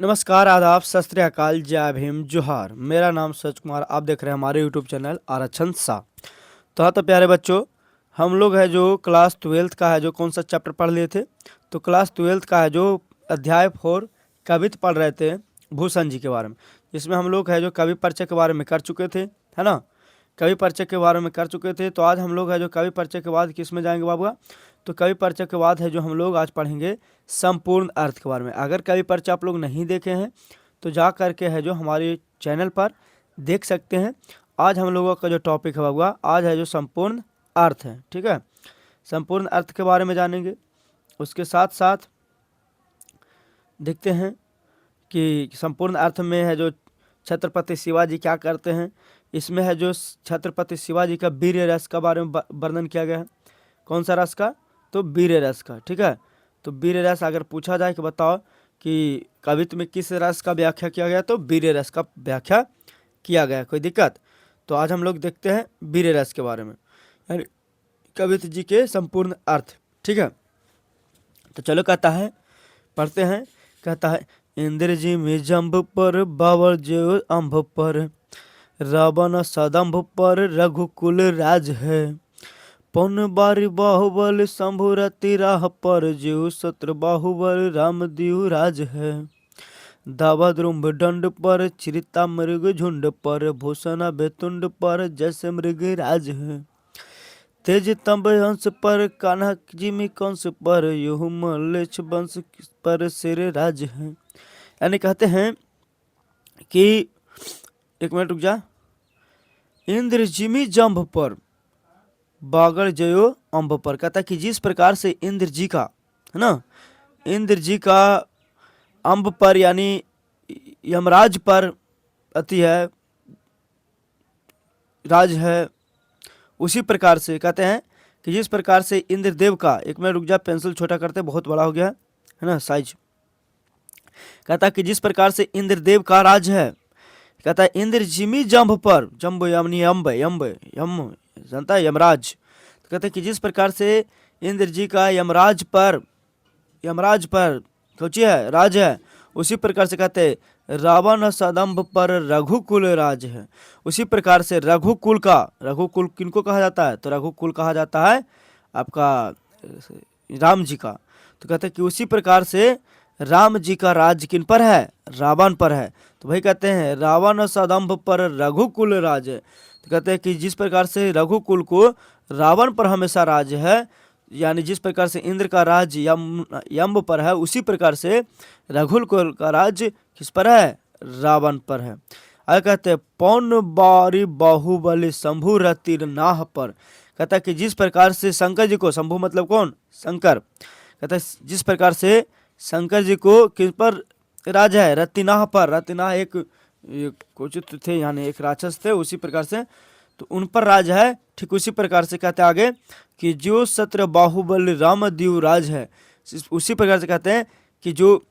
नमस्कार, आदाब, सत श्री अकाल, जय भीम, जोहार। मेरा नाम सच कुमार, आप देख रहे हैं हमारे यूट्यूब चैनल आरक्षण सा। तो प्यारे बच्चों, हम लोग है जो क्लास 12th का है जो कौन सा चैप्टर पढ़ लिए थे। तो क्लास 12th का है जो अध्याय 4 कविता पढ़ रहे थे भूषण जी के बारे में, जिसमें हम लोग है जो कवि परिचय के बारे में कर चुके थे, है ना। कवि परिचय के बारे में कर चुके थे। तो आज हम लोग है जो कवि परिचय के बाद किस में जाएंगे बाबूआ। तो कवि परिचय के बाद है जो हम लोग आज पढ़ेंगे संपूर्ण अर्थ के बारे में। अगर कवि परिचय आप लोग नहीं देखे हैं तो जा करके है जो हमारे चैनल पर देख सकते हैं। आज हम लोगों का जो टॉपिक है बाबूआ, आज है जो संपूर्ण अर्थ है, ठीक है। संपूर्ण अर्थ के बारे में जानेंगे। उसके साथ साथ देखते हैं कि संपूर्ण अर्थ में है जो छत्रपति शिवाजी क्या करते हैं। इसमें है जो छत्रपति शिवाजी का वीर रस का बारे में वर्णन किया गया है। कौन सा रस का? तो वीर रस का, ठीक है। तो वीर रस अगर पूछा जाए कि बताओ कि कवित्व में किस रस का व्याख्या किया गया, तो वीर रस का व्याख्या किया गया। कोई दिक्कत? तो आज हम लोग देखते हैं वीर रस के बारे में, यानी कवित्व जी के संपूर्ण अर्थ, ठीक है। तो चलो कहता है, पढ़ते हैं। कहता है, इंद्र जी में जम्भ पर बाबर जो अम्भ पर, रावण सदम्भ पर रघुकुल राज है। पौन बारी बाहुबल शंभु रति राह पर, जीव सत्र बाहुबल राम दियु राज है। दावा द्रुम्भ दंड पर चिरिता मृग झुंड पर, भूषण बेतुंड पर जैसे मृग राज है। तेज तंब हंस पर कान्हा जिमी कंस पर, युह मलेच्छ वंश पर सिर राज है। यानी कहते हैं कि एक मिनट रुक जा। इंद्र जिमी जंभ पर बागर जयो अम्ब पर, कहता है कि जिस प्रकार से इंद्र जी का, है ना, इंद्र जी का अम्ब पर यानी यमराज पर अति है, राज है, उसी प्रकार से कहते हैं कि जिस प्रकार से इंद्रदेव का, एक मिनट रुक जा, पेंसिल छोटा करते बहुत बड़ा हो गया है ना साइज। कहता है कि जिस प्रकार से इंद्रदेव का राज है, कहता है इंद्र जिमी जंभ पर, जम्ब यानी यम्ब, यम्ब यम जानता है यमराज। तो कहते हैं कि जिस प्रकार से इंद्र जी का यमराज पर कौची है, राज है, उसी प्रकार से कहते हैं रावण सदम्भ पर रघुकुल राज है। उसी प्रकार से रघुकुल किनको कहा जाता है? तो रघुकुल कहा जाता है आपका राम जी का। तो कहते हैं कि उसी प्रकार से राम जी का राज किन पर है? रावण पर है। तो वही कहते हैं रावण सदम्भ पर रघुकुल राज है। तो कहते हैं कि जिस प्रकार से रघुकुल को रावण पर हमेशा राज है, यानी जिस प्रकार से इंद्र का राज यम पर है, उसी प्रकार से रघुकुल का राज किस पर है? रावण पर है। आगे कहते हैं पौन बारी बाहुबली शंभु रति नाह पर। कहता है कि जिस प्रकार से शंकर जी को, शंभु मतलब कौन? शंकर। कहता है जिस प्रकार से शंकर जी को किस पर राज है? रतिनाह पर। रतिनाह एक कुछ थे, यानी एक राक्षस थे, उसी प्रकार से तो उन पर राज है। ठीक उसी प्रकार से कहते हैं आगे कि जो सत्र बाहुबल राम दियु राज है। उसी प्रकार से कहते हैं कि जो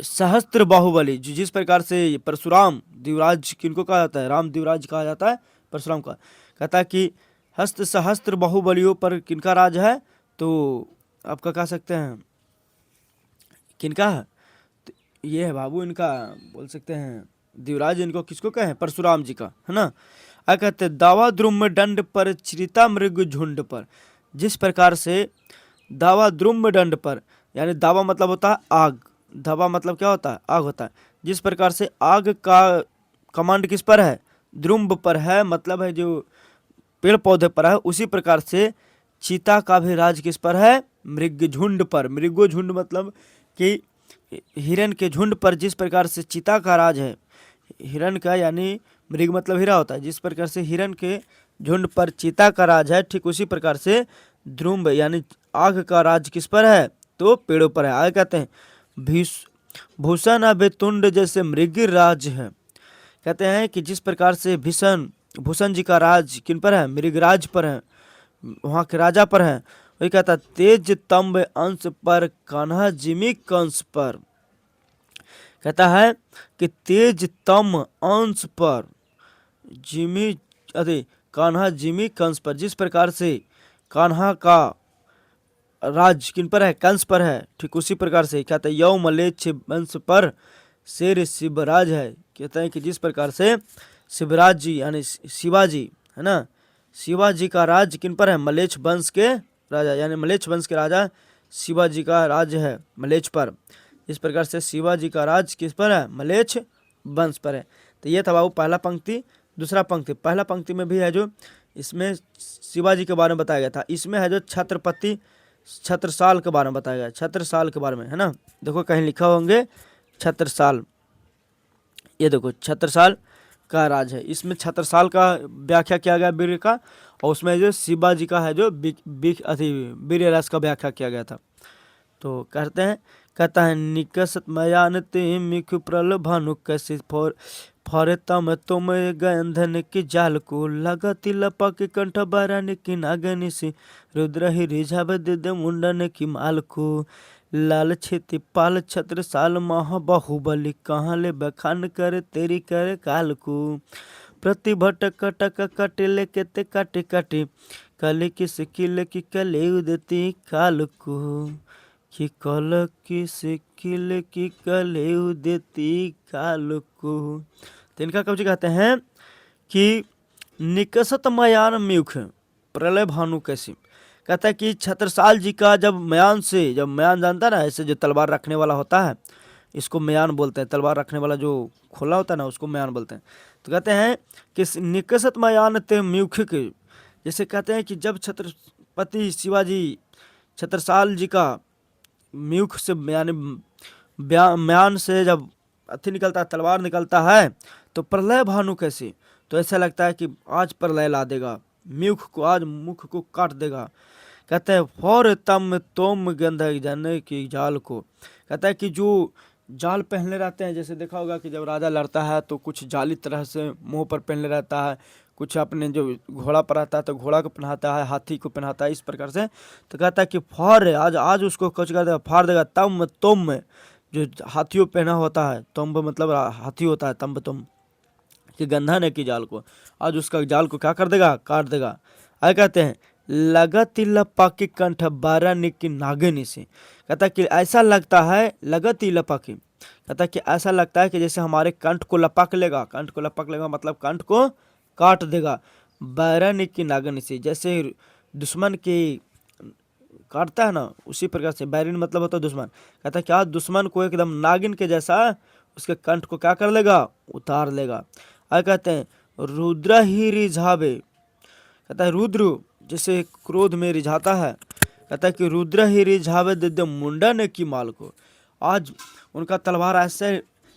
सहस्त्र बाहुबली, जिस प्रकार से परशुराम दिवराज किनको कहा जाता है? राम दिवराज कहा जाता है परशुराम का। कहता है कि हस्त सहस्त्र बाहुबलियों पर किनका राज है? तो आपका कह सकते हैं किनका है? तो ये है बाबू, इनका बोल सकते हैं दिवराज। इनको किसको कहें? परशुराम जी का, है ना। आ कहते दावा द्रुम्ब दंड पर चिरिता मृग झुंड पर। जिस प्रकार से दावा द्रुम्ब दंड पर, यानी दावा मतलब होता है आग, धावा मतलब क्या होता है? आग होता है। जिस प्रकार से आग का कमांड किस पर है? द्रुम्ब पर है, मतलब है जो पेड़ पौधे पर है। उसी प्रकार से चीता का भी राज किस पर है? मृग झुंड पर। मृगो झुंड मतलब कि हिरण के झुंड पर जिस प्रकार से चीता का राज है, हिरण का यानी मृग मतलब हीरा होता है, जिस प्रकार से हिरण के झुंड पर चीता का राज है, ठीक उसी प्रकार से द्रुम्ब यानी आग का राज किस पर है? तो पेड़ों पर है। आगे कहते हैं भूषण बेतुंड जैसे मृग राज है। कहते हैं कि जिस प्रकार से भूषण जी का राज किन पर है? मृगराज पर है, वहाँ के राजा पर है। वही कहता है तेज तंब अंश पर कान्हा जिमी कंस पर। कहता है कि तेज तम अंश पर जिमी कान्हा जिमी कंस पर। जिस प्रकार से कान्हा का राज किन पर है? कंस पर है, ठीक उसी प्रकार से कहते हैं यौ मलेच्छ वंश पर शेर शिवराज है। कहते हैं कि जिस प्रकार से शिवराज जी यानी शिवाजी है ना, शिवाजी का राज किन पर है? मलेच्छ वंश के राजा यानी मलेच्छ वंश के राजा शिवाजी का राज है मलेच्छ पर। इस प्रकार से शिवाजी का राज किस पर है? मलेच्छ वंश पर है। तो ये था बाबू पहला पंक्ति। दूसरा पंक्ति, पहला पंक्ति में भी है जो इसमें शिवाजी के बारे में बताया गया था, इसमें है जो छत्रपति छत्रसाल के बारे में बताया गया, छत्रसाल के बारे में है ना। देखो कहीं लिखा होंगे छत्रसाल, ये देखो छत्रसाल का राज है। इसमें छत्रसाल का व्याख्या किया गया वीर का, और उसमें जो शिवाजी का है जो वीर रस का व्याख्या किया गया था। तो कहता है निकसत मयान ते मिख प्रल भानु कैसे फौरे तम तुम गंधन की जाल को लगती लपा के कंठ बारान की नागनी से रुद्र ही रिझाव दे मुंडन की माल को लाल छेती पाल छत्र साल महा बाहुबली कहाँ ले बखान कर तेरी कर काल को प्रति भटक टक कटे ले केते काटे काटे कले की सिकिल की कले उदती काल को कि कल की सिकिल की कले उदती काल को। तो इनका कवि कहते हैं कि निकसत मयान म्युख प्रलय भानु कैसी। कहता है कि छत्रसाल जी का जब मयान से, जब मयान जानता है ना, ऐसे जो तलवार रखने वाला होता है इसको मयान बोलते हैं, तलवार रखने वाला जो खोला होता है ना उसको मयान बोलते हैं। तो कहते हैं कि निकसत मयान ते म्युख के, जैसे कहते हैं कि जब छत्रपति शिवाजी छत्रसाल जी का म्युख से यानी म्यान से जब अथी निकलता है, तलवार निकलता है, तो प्रलय भानु कैसे, तो ऐसा लगता है कि आज प्रलय ला देगा, म्युख को आज मुख को काट देगा। कहते हैं फौर तम तोम गंध जाने की जाल को। कहता है कि जो जाल पहनले रहते हैं, जैसे देखा होगा कि जब राजा लड़ता है तो कुछ जाली तरह से मुंह पर पहनले रहता है, कुछ अपने जो घोड़ा पर रहता है तो घोड़ा को पहनाता है, हाथी को पहनाता है, इस प्रकार से। तो कहता है कि फौर आज उसको कुछ कहते हैं फाड़ देगा। तम तुम में जो हाथियों पहना होता है, तम्ब मतलब हाथी होता है, तम्ब तुम कि गंधन की जाल को, आज उसका जाल को क्या कर देगा? काट देगा। आगे कहते हैं लगत लपा की कंठ बारह की नागिनी से। कहता है कि ऐसा लगता है, लगत लपा की, कहता है कि ऐसा लगता है कि जैसे हमारे कंठ को लपक लेगा, कंठ को लपक लेगा मतलब कंठ को काट देगा। बारह की नागिनी से, जैसे दुश्मन की काटता है ना उसी प्रकार से, बैरिन मतलब होता है दुश्मन। कहता है कि आज दुश्मन को एकदम नागिन के जैसा उसके कंठ को क्या कर लेगा? उतार लेगा। आगे कहते हैं रुद्र ही रिझावे। कहता है रुद्र जैसे क्रोध में रिझाता है, कहता है कि रुद्र ही रिझावे दे मुंडन की माल को। आज उनका तलवार ऐसे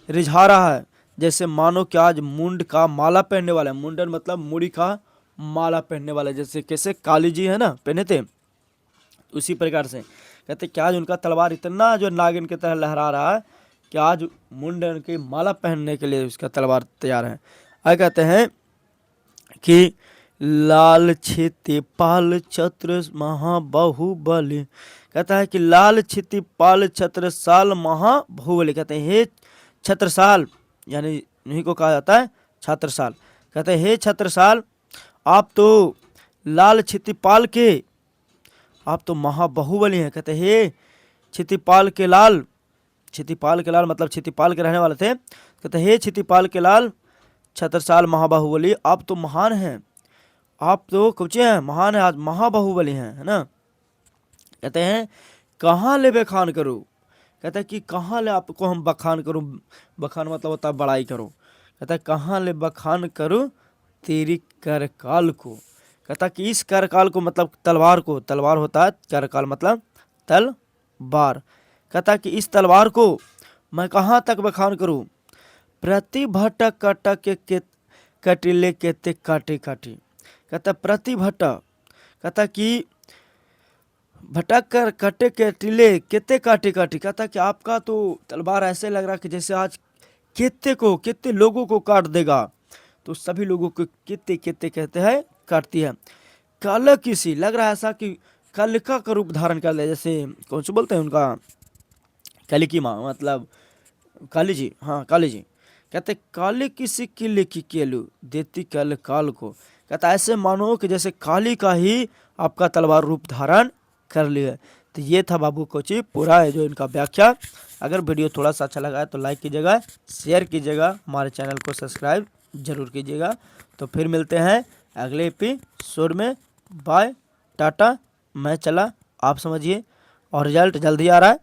रिझा रहा है जैसे मानो कि आज मुंड का माला पहनने वाला है। मुंडन मतलब मुड़ी का माला पहनने वाला है, जैसे कैसे काली जी है ना पहने थे, उसी प्रकार से। कहते कि आज उनका तलवार इतना जो नागिन की तरह लहरा रहा है कि आज मुंडन की माला पहनने के लिए उसका तलवार तैयार है। आगे कहते हैं कि लाल छिति पाल छत्र महाबाहुबली। कहता है कि लाल छिति पाल छत्रसाल महाबाहुबली। कहते हैं हे छत्रसाल, यानी इन्हीं को कहा जाता है छत्रसाल। कहते हैं हे छत्रसाल, आप तो लाल छितिपाल के, आप तो महाबाहुबली हैं। कहते हे छितिपाल के लाल, छितिपाल के लाल मतलब छितिपाल के रहने वाले थे। कहते हे छितिपाल के लाल छत्रसाल महाबाहुबली, आप तो महान हैं, आप तो कुछ हैं महान है, आज महाबाहुबली हैं, है ना। कहते हैं कहाँ ले बखान करूँ। कहता है कि कहाँ ले आपको हम बखान करूँ, बखान मतलब होता है बड़ाई करो। कहता है कहाँ ले बखान करूँ तेरी करकाल को। कहता है कि इस करकाल को मतलब तलवार को, तलवार होता है करकाल मतलब तलवार। कहता है कि इस तलवार को मैं कहाँ तक बखान करूँ। प्रति भटक कटक के कटिले केते काटे काटे। कहता प्रति भटक, कहता कि भटक कर कटे के टिले कितने काटे काटे। कहता कि आपका तो तलवार ऐसे लग रहा कि जैसे आज कितने लोगों को काट देगा। तो सभी लोगों को कितने कहते हैं काटती है। काल किसी लग रहा है ऐसा कि कालिका का रूप धारण कर ले, जैसे कौन से बोलते हैं उनका, कालिकी माँ मतलब काली जी, हाँ काली जी। कहते काली किसी किले की केलू देती कल काल को। कहता ऐसे मानो कि जैसे काली का ही आपका तलवार रूप धारण कर लिया। तो ये था बाबू कोची पूरा है जो इनका व्याख्या। अगर वीडियो थोड़ा सा अच्छा लगा है तो लाइक कीजिएगा, शेयर कीजिएगा, हमारे चैनल को सब्सक्राइब जरूर कीजिएगा। तो फिर मिलते हैं अगले एपिसोड में। बाय, टाटा, मैं चला, आप समझिए। और रिजल्ट जल्दी आ रहा है।